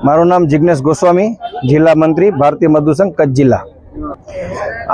મારું નામ જિગ્નેશ ગોસ્વામી, જિલ્લા મંત્રી ભારતીય મજદૂર સંઘ કચ્છ જિલ્લા।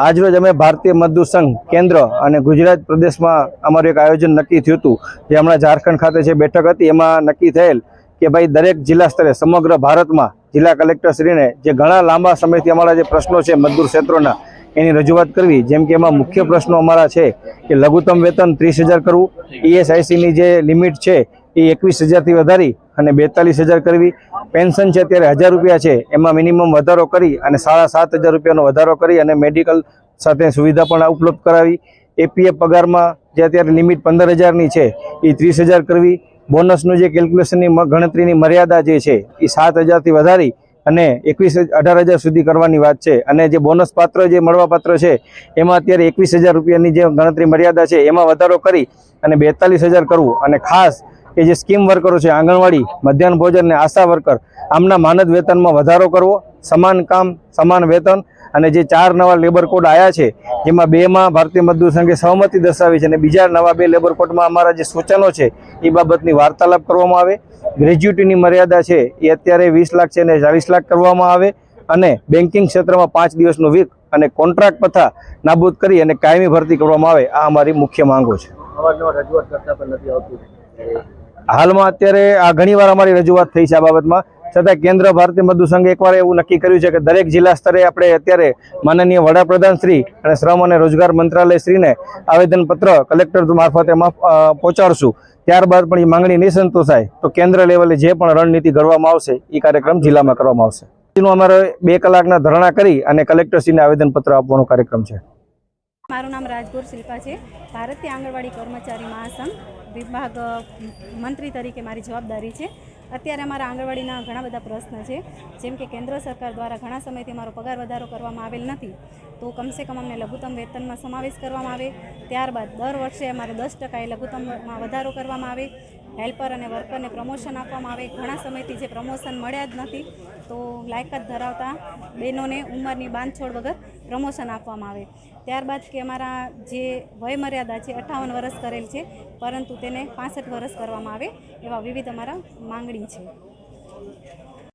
આજરોજ અમે ભારતીય મજદૂર સંઘ કેન્દ્ર અને ગુજરાત પ્રદેશમાં અમારું એક આયોજન નક્કી થયું હતું, જે હમણાં ઝારખંડ ખાતે જે બેઠક હતી એમાં નક્કી થયેલ કે ભાઈ દરેક જિલ્લા સ્તરે સમગ્ર ભારતમાં જિલ્લા કલેક્ટરશ્રીને જે ઘણા લાંબા સમયથી અમારા જે પ્રશ્નો છે મજદૂર ક્ષેત્રોના એની રજૂઆત કરવી। જેમ કે એમાં મુખ્ય પ્રશ્નો અમારા છે કે લઘુત્તમ વેતન 30,000 કરવું, ESICની જે લિમિટ છે એ 21,000થી વધારી અને 42,000 કરવી, પેન્શન છે અત્યારે 1,000 રૂપિયા છે એમાં મિનિમમ વધારો કરી અને 7,500 રૂપિયાનો વધારો કરી અને મેડિકલ સાથે સુવિધા પણ ઉપલબ્ધ કરાવી, APF પગારમાં જે અત્યારે લિમિટ 15,000ની છે એ 30,000 કરવી, બોનસનું જે કેલ્ક્યુલેશનની ગણતરીની મર્યાદા જે છે એ 7,000થી વધારી અને 18,000 સુધી કરવાની વાત છે। અને જે બોનસ પાત્ર જે મળવાપાત્ર છે એમાં અત્યારે 21,000 રૂપિયાની જે ગણતરી મર્યાદા છે એમાં વધારો કરી અને 42,000 કરવું। અને ખાસ કે જે સ્કીમ વર્કરો છે, આંગણવાડી, મધ્યાહન ભોજન અને આશા વર્કર, આમના માનદ વેતનમાં વધારો કરવો, સમાન કામ સમાન વેતન। અને જે 4 નવા લેબર કોડ આવ્યા છે જેમાં 2માં ભારતીય મજદૂર સંઘે સહમતિ દર્શાવી છે અને બીજા નવા 2 લેબર કોડમાં અમારા જે સૂચનો છે એ બાબતની વાર્તાલાપ કરવામાં આવે। ગ્રેજ્યુટીની મર્યાદા છે એ અત્યારે 20 લાખ છે અને 40 લાખ કરવામાં આવે અને બેન્કિંગ ક્ષેત્રમાં 5 દિવસનું વીક અને કોન્ટ્રાક્ટ પ્રથા નાબૂદ કરી અને કાયમી ભરતી કરવામાં આવે। આ અમારી મુખ્ય માંગો છે। હાલમાં અત્યારે આ ઘણીવાર અમારી રજૂઆત થઈ છે આ બાબતમાં, છતાં કેન્દ્ર ભારતીય મજદૂર સંઘે એકવાર એવું નક્કી કર્યું છે કે દરેક જિલ્લા સ્તરે આપણે અત્યારે માનનીય વડાપ્રધાન શ્રી અને શ્રમ અને રોજગાર મંત્રાલય શ્રીને આવેદનપત્ર કલેક્ટર મારફતે પહોંચાડશું। ત્યારબાદ પણ એ માંગણી નહીં સંતોષાય તો કેન્દ્ર લેવલે જે પણ રણનીતિ ઘડવામાં આવશે એ કાર્યક્રમ જિલ્લામાં કરવામાં આવશે। અમારે 2 કલાકના ધરણા કરી અને કલેક્ટરશ્રીને આવેદનપત્ર આપવાનો કાર્યક્રમ છે। મારું નામ રાજગોર શિલ્પા છે। ભારતીય આંગણવાડી કર્મચારી મહાસંઘ વિભાગ મંત્રી તરીકે મારી જવાબદારી છે। અત્યારે અમારા આંગણવાડીના ઘણા બધા પ્રશ્ન છે, જેમ કે કેન્દ્ર સરકાર દ્વારા ઘણા સમયથી અમારો પગાર વધારો કરવામાં આવેલ નથી, તો કમસે કમ અમને લઘુત્તમ વેતનમાં સમાવેશ કરવામાં આવે। ત્યારબાદ દર વર્ષે અમારે 10% લઘુત્તમમાં વધારો કરવામાં આવે। હેલ્પર અને વર્કરને પ્રમોશન આપવામાં આવે। ઘણા સમયથી જે પ્રમોશન મળ્યા જ નથી, તો લાયકાત ધરાવતા બહેનોને ઉંમરની બાંધછોડ વગર પ્રમોશન આપવામાં આવે। ત્યારબાદ કે અમારા જે વયમર્યાદા છે 58 વર્ષ કરેલ છે, પરંતુ તેને 65 વર્ષ કરવામાં આવે, એવા વિવિધ અમારા માંગણી છે।